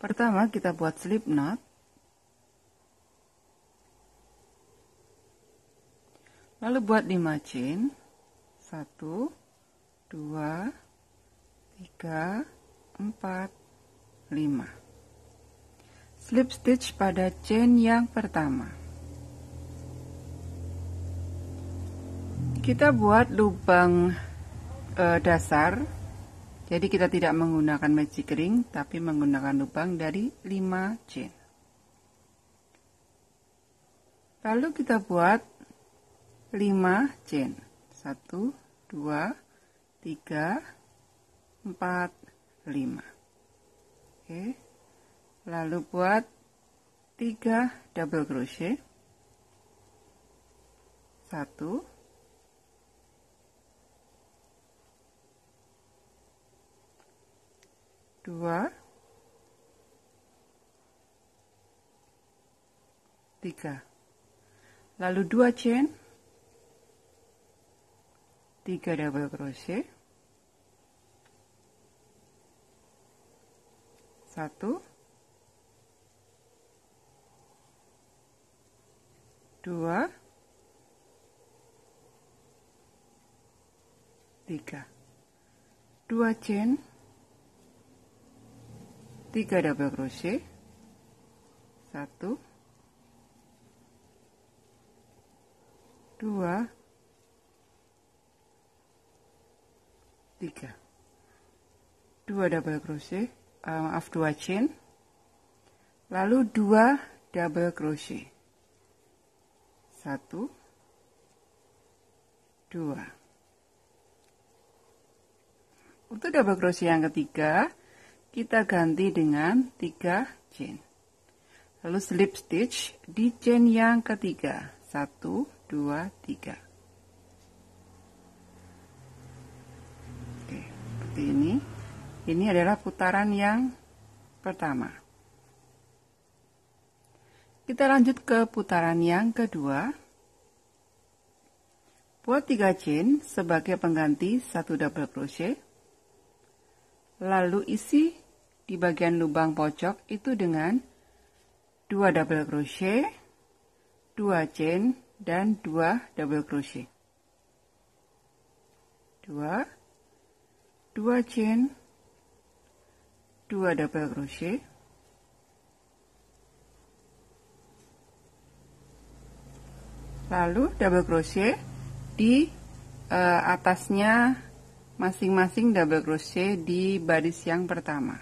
Pertama kita buat slip knot. Lalu buat 5 chain. 1, 2, 3, 4, 5. Slip stitch pada chain yang pertama. Kita buat lubang dasar. Jadi kita tidak menggunakan magic ring, tapi menggunakan lubang dari 5 chain. Lalu kita buat 5 chain. 1, 2, 3, 4, 5. Oke. Lalu buat 3 double crochet. 1, 2, 3. Lalu 2 chain, 3 double crochet, 1, 2, 3. 2 chain, 3 double crochet, 1, 2, 3. 2 double crochet, 2 chain, lalu 2 double crochet, 1, 2. Untuk double crochet yang ketiga, kita ganti dengan 3 chain. Lalu slip stitch di chain yang ketiga. 1, 2, 3. Oke, seperti ini. Ini adalah putaran yang pertama. Kita lanjut ke putaran yang kedua. Buat 3 chain sebagai pengganti 1 double crochet. Lalu isi di bagian lubang pojok itu dengan 2 double crochet, 2 chain, dan 2 double crochet. 2, 2 chain, 2 double crochet, lalu double crochet di atasnya masing-masing double crochet di baris yang pertama.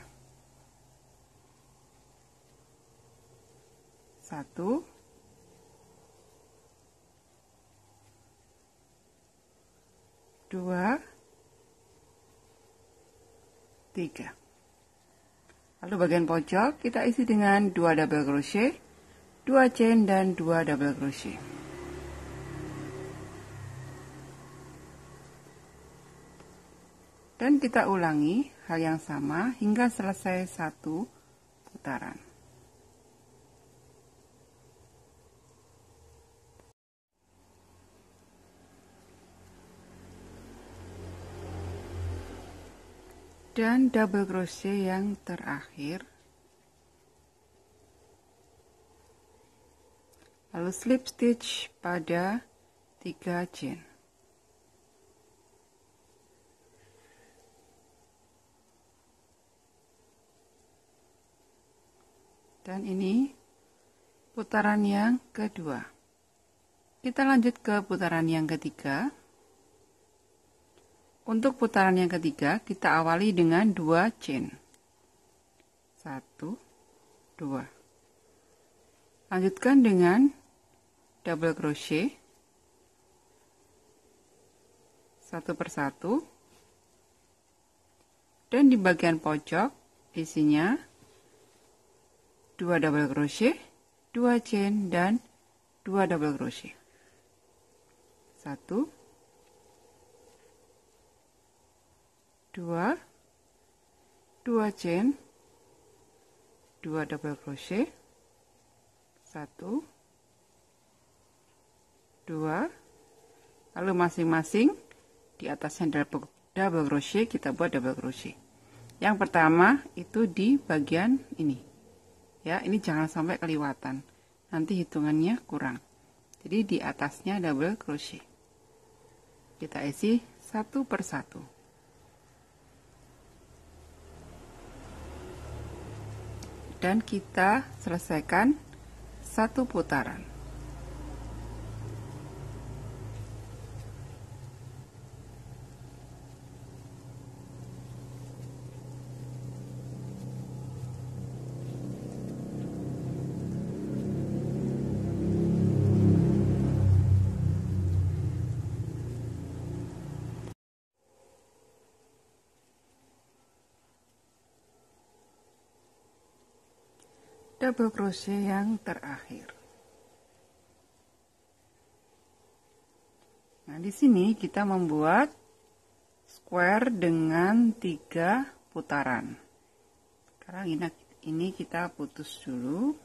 1, 2, 3. Lalu bagian pojok kita isi dengan 2 double crochet, 2 chain, dan 2 double crochet. Dan kita ulangi hal yang sama hingga selesai 1 putaran. Dan double crochet yang terakhir. Lalu slip stitch pada 3 chain. Dan ini putaran yang kedua. Kita lanjut ke putaran yang ketiga. Untuk putaran yang ketiga, kita awali dengan 2 chain. 1, 2. Lanjutkan dengan double crochet. 1 persatu. Dan di bagian pojok isinya 2 double crochet, 2 chain, dan 2 double crochet. 1, 2, 2 chain, 2 double crochet, 1, 2, lalu masing-masing di atasnya double crochet kita buat double crochet. Yang pertama itu di bagian ini. Ya, ini jangan sampai kelewatan. Nanti hitungannya kurang. Jadi di atasnya double crochet. Kita isi satu persatu. Dan kita selesaikan satu putaran. Double crochet yang terakhir. Nah, di sini kita membuat square dengan 3 putaran. Sekarang ini kita putus dulu.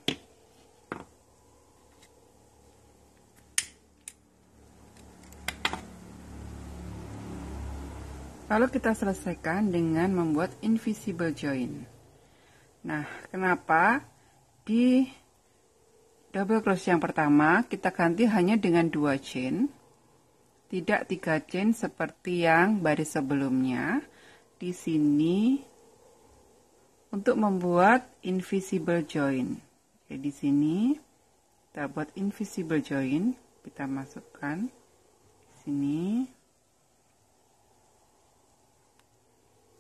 Lalu kita selesaikan dengan membuat invisible join. Nah, kenapa di double crochet yang pertama kita ganti hanya dengan 2 chain, tidak 3 chain seperti yang baris sebelumnya. Di sini untuk membuat invisible join. Oke, di sini kita buat invisible join, kita masukkan di sini.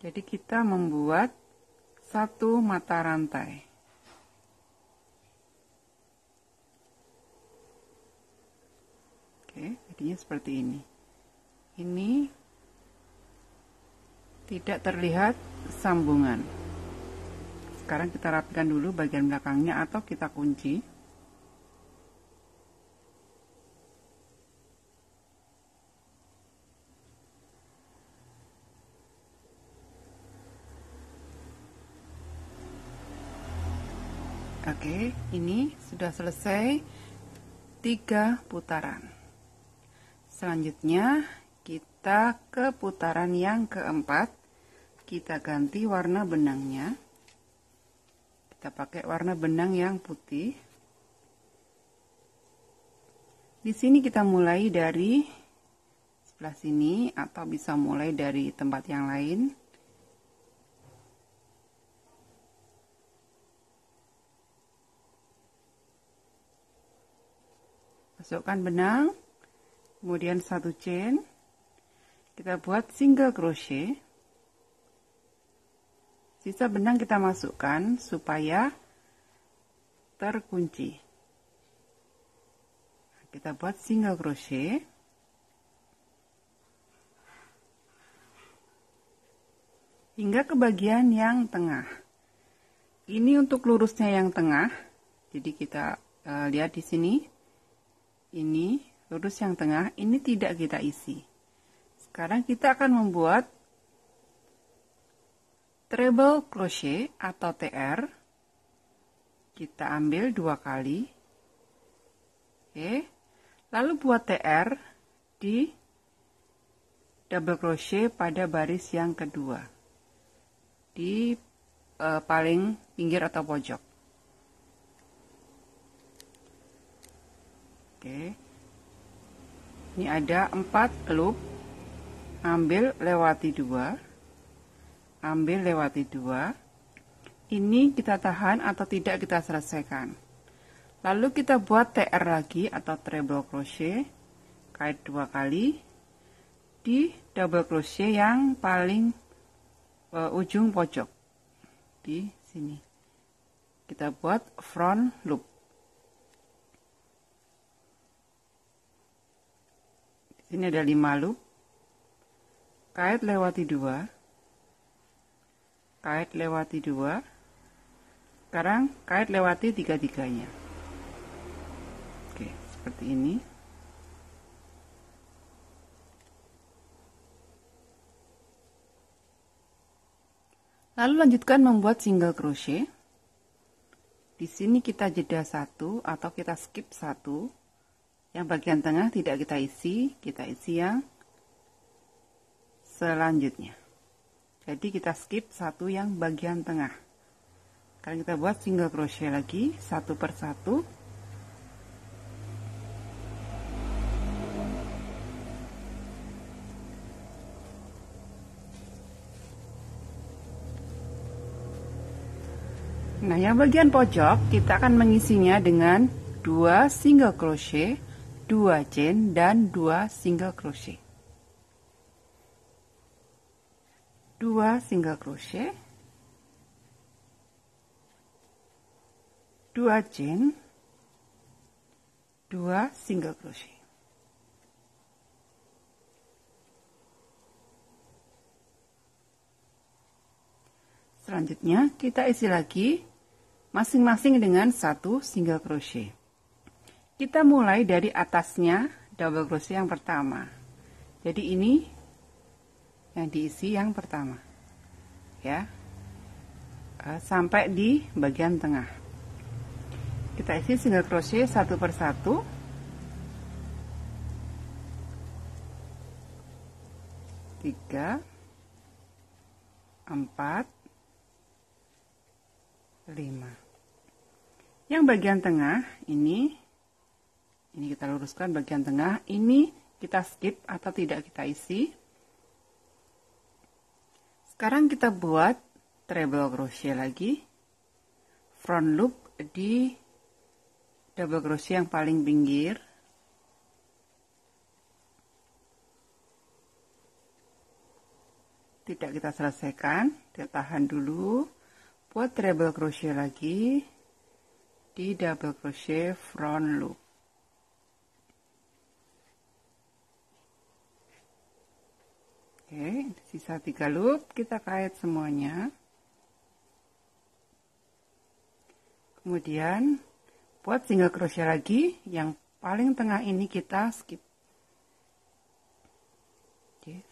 Jadi kita membuat satu mata rantai. Oke, jadinya seperti ini. Ini tidak terlihat sambungan. Sekarang kita rapikan dulu bagian belakangnya atau kita kunci. Oke, ini sudah selesai 3 putaran. Selanjutnya kita ke putaran yang keempat. Kita ganti warna benangnya. Kita pakai warna benang yang putih. Di sini kita mulai dari sebelah sini atau bisa mulai dari tempat yang lain. Masukkan benang. Kemudian 1 chain, kita buat single crochet, sisa benang kita masukkan supaya terkunci. Kita buat single crochet, hingga ke bagian yang tengah. Ini untuk lurusnya yang tengah, jadi kita lihat di sini, ini lurus yang tengah, ini tidak kita isi. Sekarang kita akan membuat treble crochet atau TR. Kita ambil 2 kali. Oke. Lalu buat TR di double crochet pada baris yang kedua. Di paling pinggir atau pojok. Oke. Ini ada 4 loop, ambil lewati 2, ambil lewati 2, ini kita tahan atau tidak kita selesaikan. Lalu kita buat TR lagi atau treble crochet, kait 2 kali, di double crochet yang paling ujung pojok, di sini. Kita buat front loop. Ini ada 5 loop, kait lewati 2, kait lewati 2, sekarang kait lewati 3-3-nya. Oke, seperti ini. Lalu lanjutkan membuat single crochet. Di sini kita jeda 1 atau kita skip 1. Yang bagian tengah tidak kita isi yang selanjutnya. Jadi kita skip 1 yang bagian tengah. Sekarang kita buat single crochet lagi satu persatu. Nah, yang bagian pojok kita akan mengisinya dengan 2 single crochet, 2 chain, dan 2 single crochet. 2 single crochet, 2 chain, 2 single crochet. Selanjutnya kita isi lagi masing-masing dengan 1 single crochet. Kita mulai dari atasnya double crochet yang pertama. Jadi ini yang diisi yang pertama, ya, sampai di bagian tengah. Kita isi single crochet satu persatu. Tiga, 4, 5. Yang bagian tengah ini kita luruskan bagian tengah, ini kita skip atau tidak kita isi. Sekarang kita buat treble crochet lagi, front loop di double crochet yang paling pinggir. Tidak kita selesaikan, kita tahan dulu. Buat treble crochet lagi di double crochet front loop. Oke, sisa 3 loop kita kait semuanya. Kemudian buat single crochet lagi, yang paling tengah ini kita skip. Oke.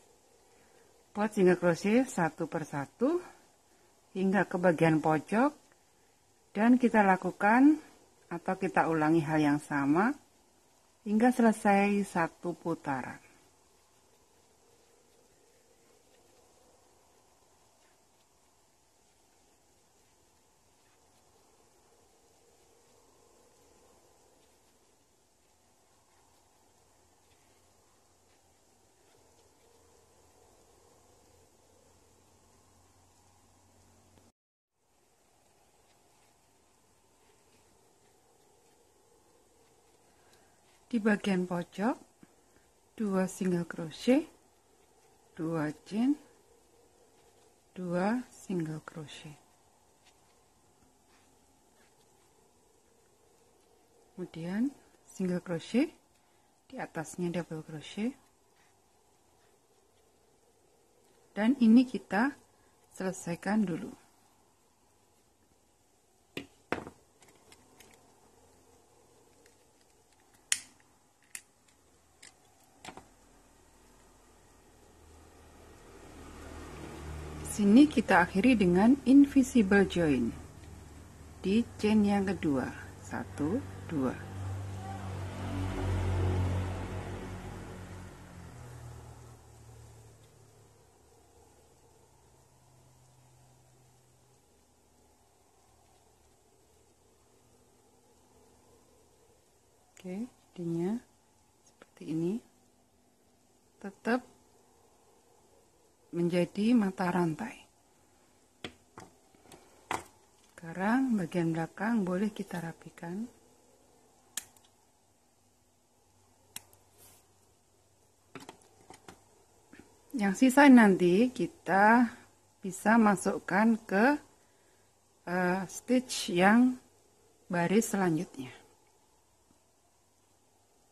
Buat single crochet satu persatu hingga ke bagian pojok, dan kita lakukan atau kita ulangi hal yang sama hingga selesai 1 putaran. Di bagian pojok 2 single crochet, 2 chain, 2 single crochet. Kemudian single crochet, di atasnya double crochet. Dan ini kita selesaikan dulu. Sini kita akhiri dengan invisible join di chain yang kedua, 1, 2. Oke, jadinya seperti ini. Tetap menjadi mata rantai. Sekarang bagian belakang boleh kita rapikan. Yang sisa nanti kita bisa masukkan ke stitch yang baris selanjutnya.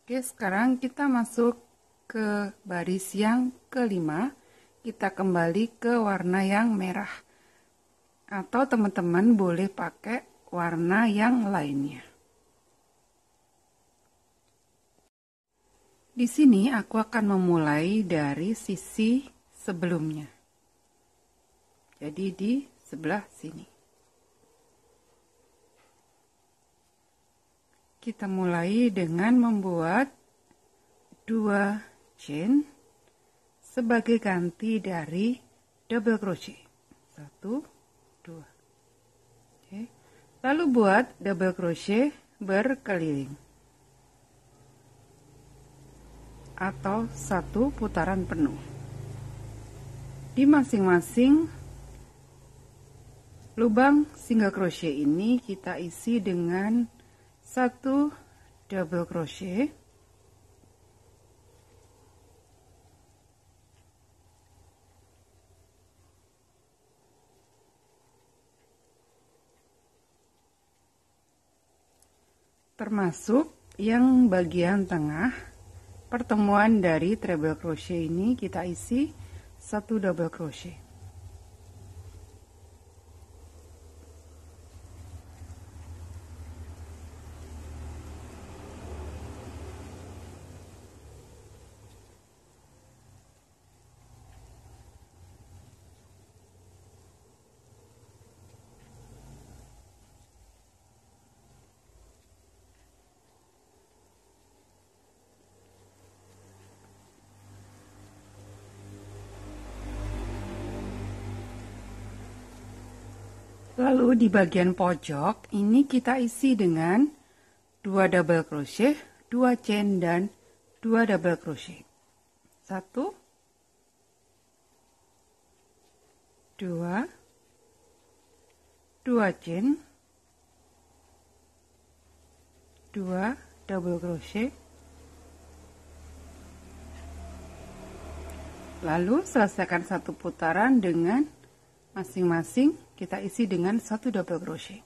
Oke, sekarang kita masuk ke baris yang kelima. Kita kembali ke warna yang merah, atau teman-teman boleh pakai warna yang lainnya. Di sini aku akan memulai dari sisi sebelumnya, jadi di sebelah sini. Kita mulai dengan membuat 2 chain sebagai ganti dari double crochet. 1, 2. Oke. Lalu buat double crochet berkeliling atau satu putaran penuh. Di masing-masing lubang single crochet ini kita isi dengan satu double crochet, termasuk yang bagian tengah. Pertemuan dari treble crochet ini kita isi satu double crochet. Lalu di bagian pojok ini kita isi dengan 2 double crochet, 2 chain dan 2 double crochet. 1 2 2 chain, 2 double crochet. Lalu selesaikan satu putaran dengan masing-masing kita isi dengan satu double crochet.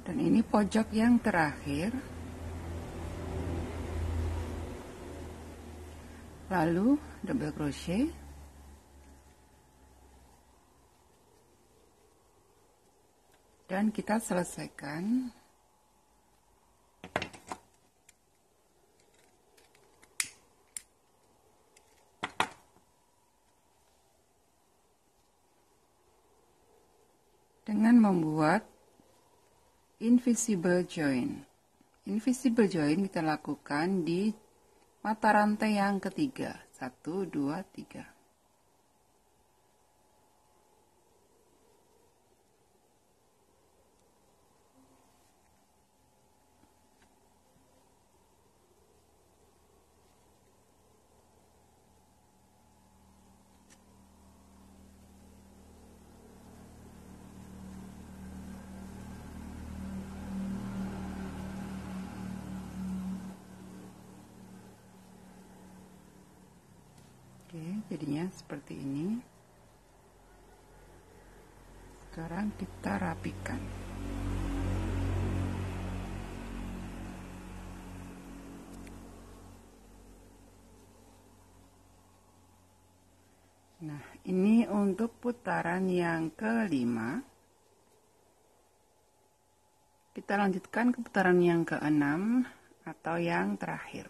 Dan ini pojok yang terakhir. Lalu double crochet. Dan kita selesaikan dengan membuat invisible join. Invisible join kita lakukan di mata rantai yang ketiga. 1, 2, 3. Oke, jadinya seperti ini. Sekarang kita rapikan. Nah, ini untuk putaran yang kelima. Kita lanjutkan ke putaran yang keenam atau yang terakhir.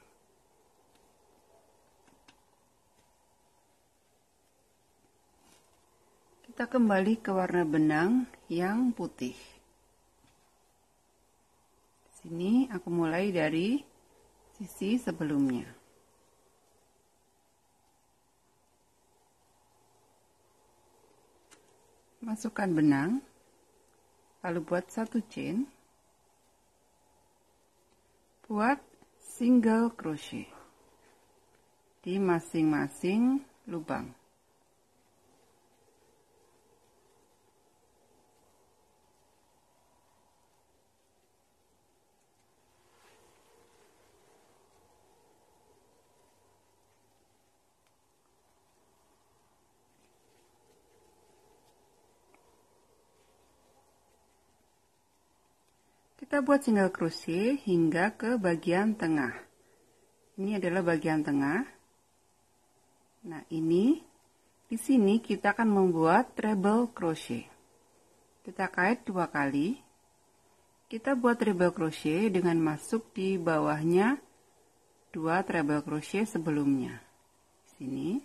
Kita kembali ke warna benang yang putih. Sini aku mulai dari sisi sebelumnya. Masukkan benang, lalu buat satu chain, buat single crochet di masing-masing lubang. Kita buat single crochet hingga ke bagian tengah. Ini adalah bagian tengah. Nah, ini Di sini kita akan membuat treble crochet. Kita kait 2 kali. Kita buat treble crochet dengan masuk di bawahnya 2 treble crochet sebelumnya. Di sini.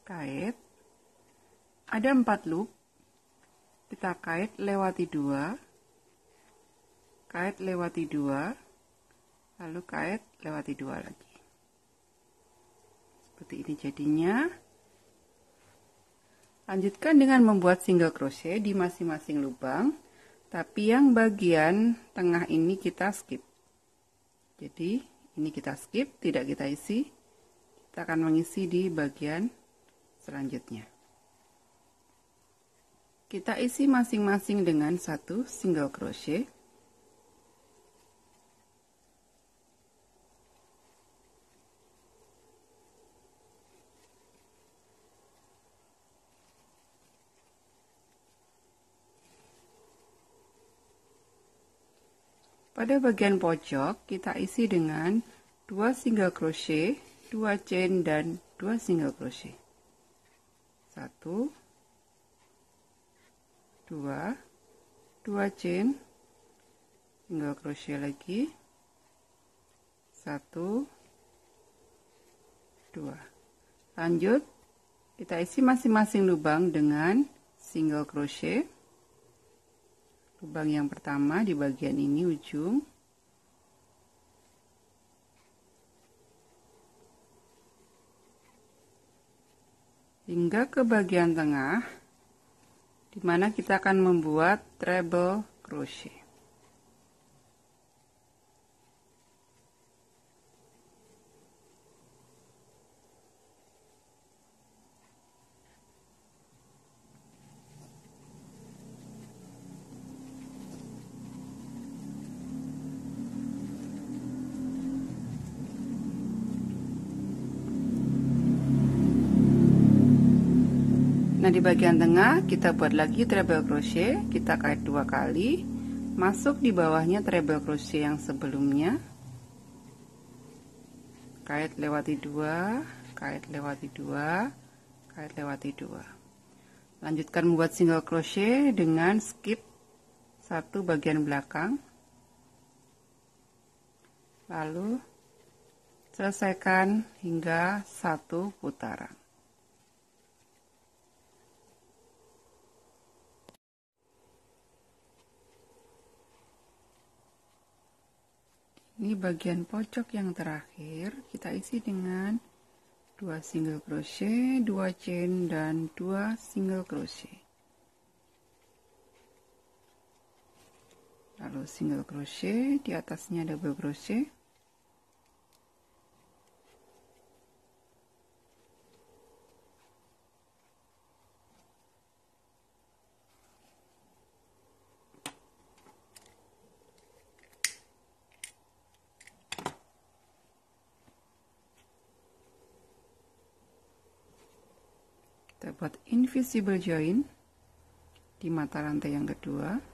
Kait. Ada 4 loop. Kita kait lewati 2. Kait lewati 2. Lalu kait lewati 2 lagi. Seperti ini jadinya. Lanjutkan dengan membuat single crochet di masing-masing lubang, tapi yang bagian tengah ini kita skip. Jadi ini kita skip, tidak kita isi. Kita akan mengisi di bagian selanjutnya. Kita isi masing-masing dengan 1 single crochet. Pada bagian pojok kita isi dengan 2 single crochet, 2 chain dan 2 single crochet. 1 2 2 chain, single crochet lagi. 1 2. Lanjut kita isi masing-masing lubang dengan single crochet. Lubang yang pertama di bagian ini ujung, hingga ke bagian tengah, di mana kita akan membuat treble crochet. Nah, di bagian tengah kita buat lagi treble crochet, kita kait 2 kali, masuk di bawahnya treble crochet yang sebelumnya, kait lewati 2, kait lewati 2, kait lewati 2. Lanjutkan membuat single crochet dengan skip 1 bagian belakang, lalu selesaikan hingga 1 putaran. Ini bagian pojok yang terakhir, kita isi dengan 2 single crochet, 2 chain dan 2 single crochet. Lalu single crochet, di atasnya double crochet. Kita buat invisible join di mata rantai yang kedua.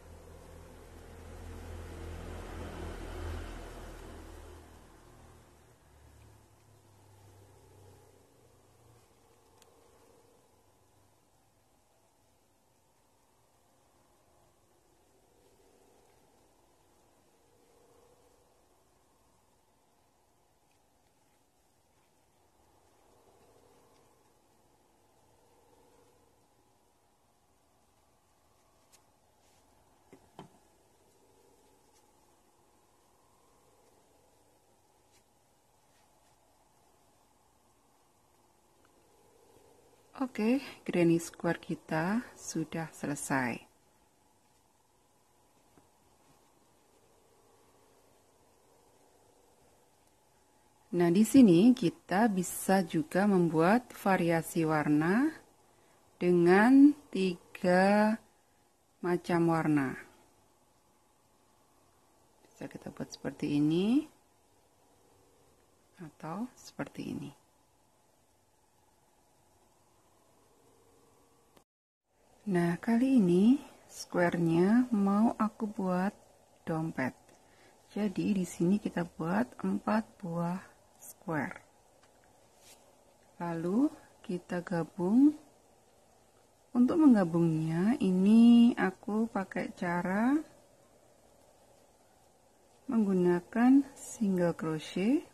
Oke, granny square kita sudah selesai. Nah, di sini kita bisa juga membuat variasi warna dengan 3 macam warna. Bisa kita buat seperti ini atau seperti ini. Nah, kali ini square-nya mau aku buat dompet. Jadi di sini kita buat 4 buah square. Lalu kita gabung. Untuk menggabungnya ini aku pakai cara menggunakan single crochet,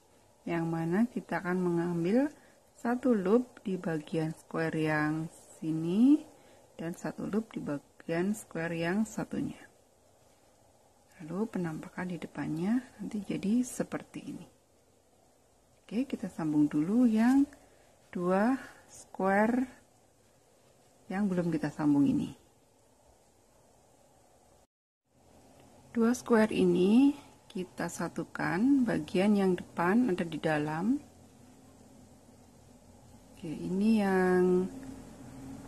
yang mana kita akan mengambil satu loop di bagian square yang sini dan satu loop di bagian square yang satunya. Lalu penampakan di depannya nanti jadi seperti ini. Oke, kita sambung dulu yang 2 square yang belum kita sambung ini. 2 square ini kita satukan, bagian yang depan ada di dalam. Oke, ini yang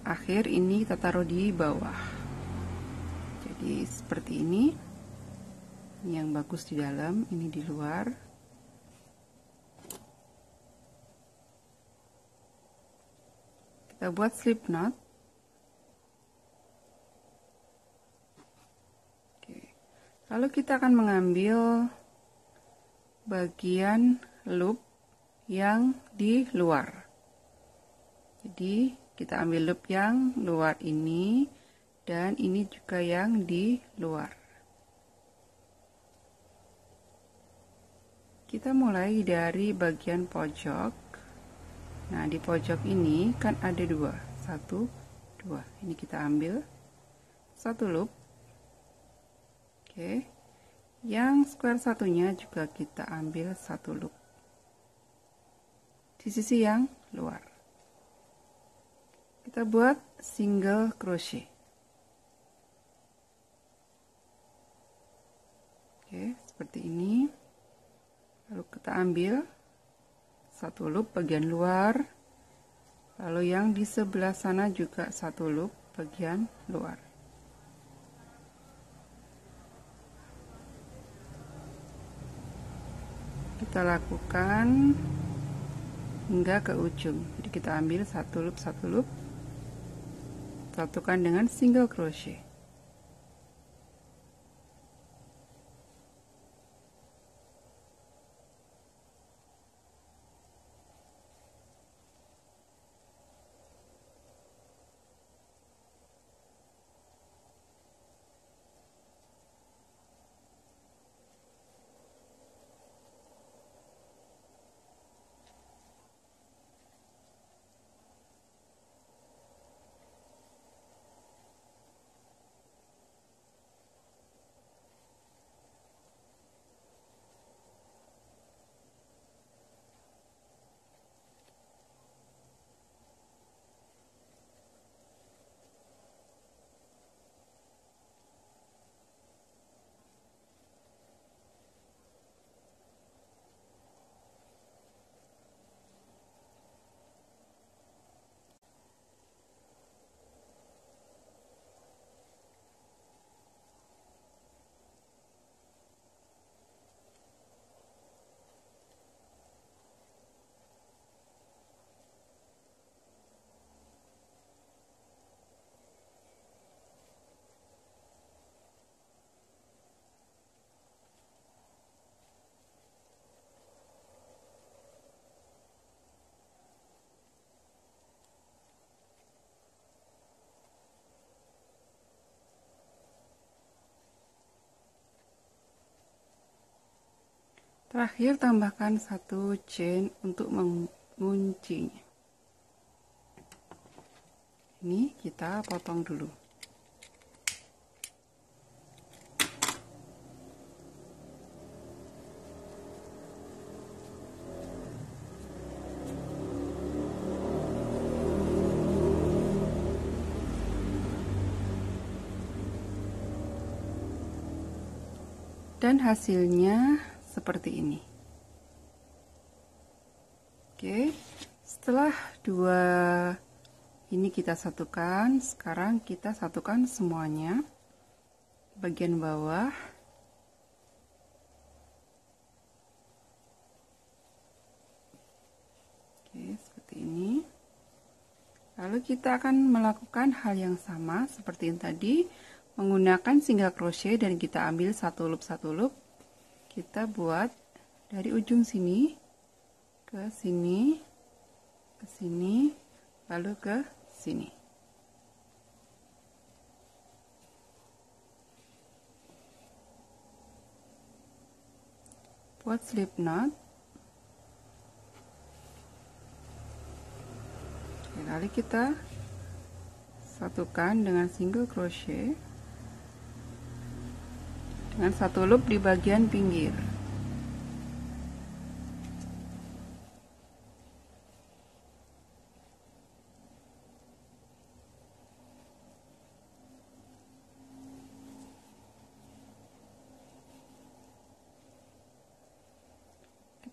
akhir ini kita taruh di bawah. Jadi seperti ini. Ini yang bagus di dalam, ini di luar. Kita buat slip knot. Lalu kita akan mengambil bagian loop yang di luar. Jadi kita ambil loop yang luar ini dan ini juga yang di luar. Kita mulai dari bagian pojok. Nah, di pojok ini kan ada 2, 1, 2. Ini kita ambil satu loop. Oke, yang square satunya juga kita ambil satu loop di sisi yang luar. Kita buat single crochet. Oke, seperti ini. Lalu kita ambil satu loop bagian luar, lalu yang di sebelah sana juga satu loop bagian luar. Kita lakukan hingga ke ujung. Jadi kita ambil satu loop, satukan dengan single crochet. Terakhir tambahkan satu chain untuk menguncinya. Ini kita potong dulu. Dan hasilnya seperti ini. Oke, setelah 2 ini kita satukan, sekarang kita satukan semuanya bagian bawah. Oke, seperti ini. Lalu kita akan melakukan hal yang sama seperti yang tadi, menggunakan single crochet dan kita ambil satu loop. Kita buat dari ujung sini ke sini ke sini, lalu ke sini. Buat slip knot. Lalu kita satukan dengan single crochet dengan satu loop di bagian pinggir.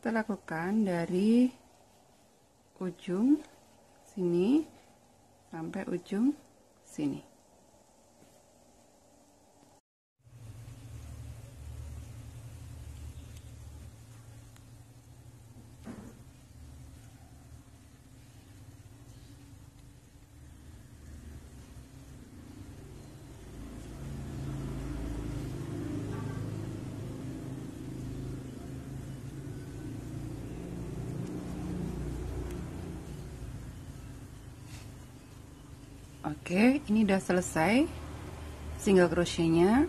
Kita lakukan dari ujung sini sampai ujung sini. Oke, ini udah selesai single crochetnya.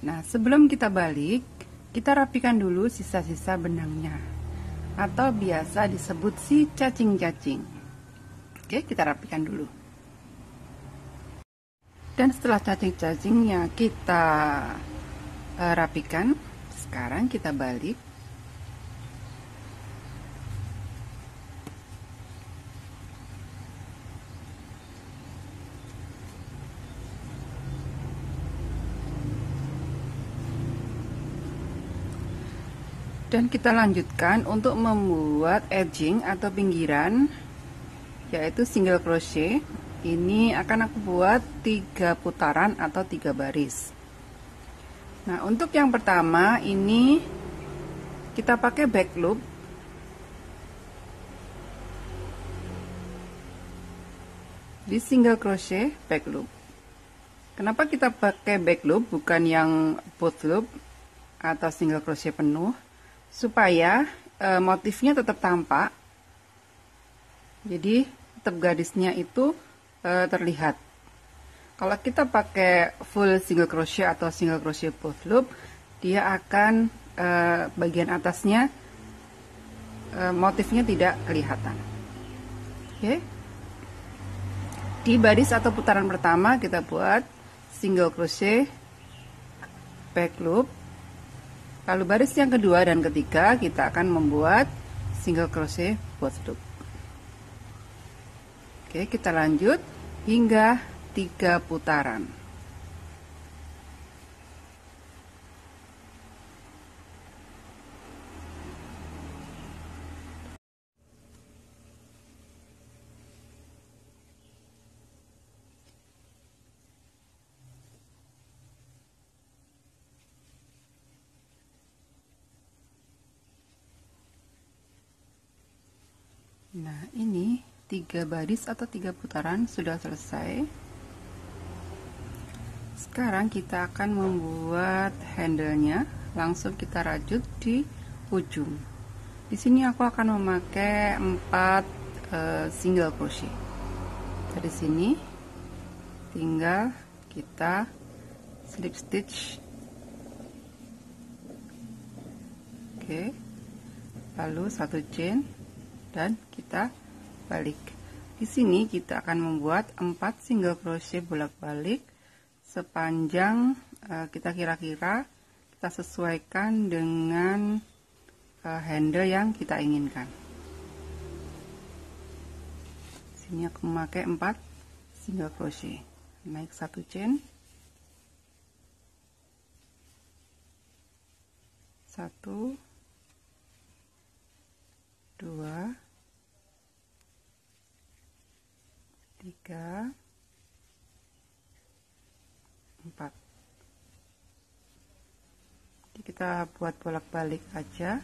Nah, sebelum kita balik, kita rapikan dulu sisa-sisa benangnya, atau biasa disebut si cacing-cacing. Oke, kita rapikan dulu. Dan setelah cacing-cacingnya kita rapikan, sekarang kita balik. Dan kita lanjutkan untuk membuat edging atau pinggiran, yaitu single crochet. Ini akan aku buat 3 putaran atau 3 baris. Nah, untuk yang pertama ini kita pakai back loop. Di single crochet back loop. Kenapa kita pakai back loop bukan yang both loop atau single crochet penuh? Supaya motifnya tetap tampak, jadi tetap garisnya itu terlihat. Kalau kita pakai full single crochet atau single crochet both loop, dia akan bagian atasnya motifnya tidak kelihatan. Oke. Di baris atau putaran pertama kita buat single crochet back loop. Lalu baris yang kedua dan ketiga kita akan membuat single crochet both loop. Oke, kita lanjut hingga 3 putaran. Nah, ini 3 baris atau 3 putaran sudah selesai. Sekarang kita akan membuat handle-nya, langsung kita rajut di ujung. Di sini aku akan memakai 4 single crochet. Dari sini tinggal kita slip stitch. Oke. Lalu 1 chain dan kita balik. Di sini kita akan membuat 4 single crochet bolak-balik sepanjang kita kira-kira kita sesuaikan dengan handle yang kita inginkan. Sini aku memakai 4 single crochet. Naik 1 chain. 1 2 3 4. Jadi kita buat bolak-balik aja.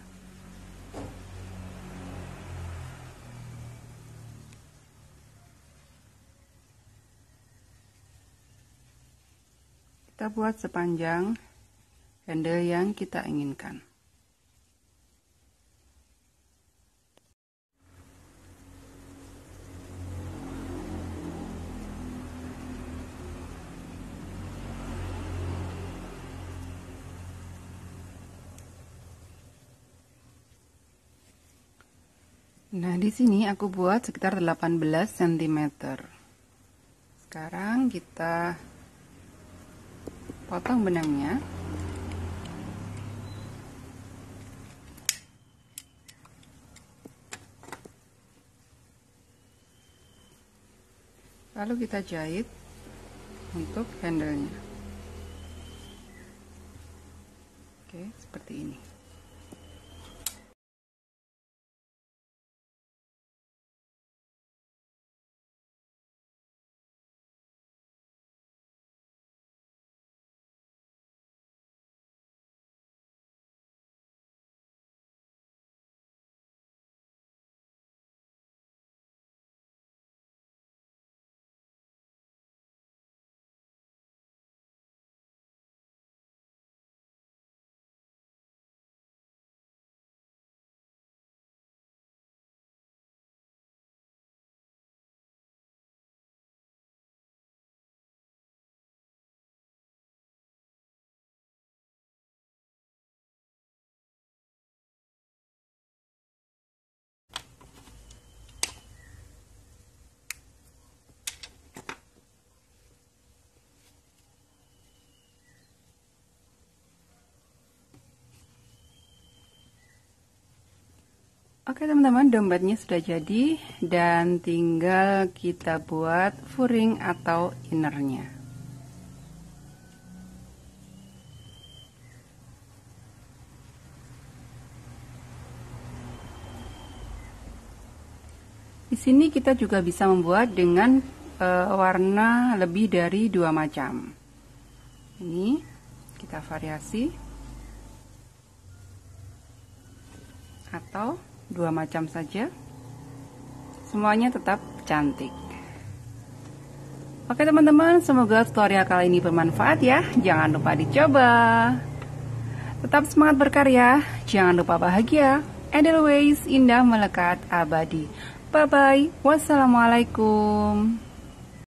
Kita buat sepanjang handle yang kita inginkan. Nah, di sini aku buat sekitar 18 cm. Sekarang kita potong benangnya. Lalu kita jahit untuk handle-nya. Oke, seperti ini. Oke teman-teman, dompetnya sudah jadi dan tinggal kita buat furing atau innernya. Di sini kita juga bisa membuat dengan warna lebih dari 2 macam. Ini kita variasi atau 2 macam saja, semuanya tetap cantik. Oke teman-teman, semoga tutorial kali ini bermanfaat ya. Jangan lupa dicoba. Tetap semangat berkarya, jangan lupa bahagia. Edelweiss, indah melekat abadi. Bye bye. Wassalamualaikum.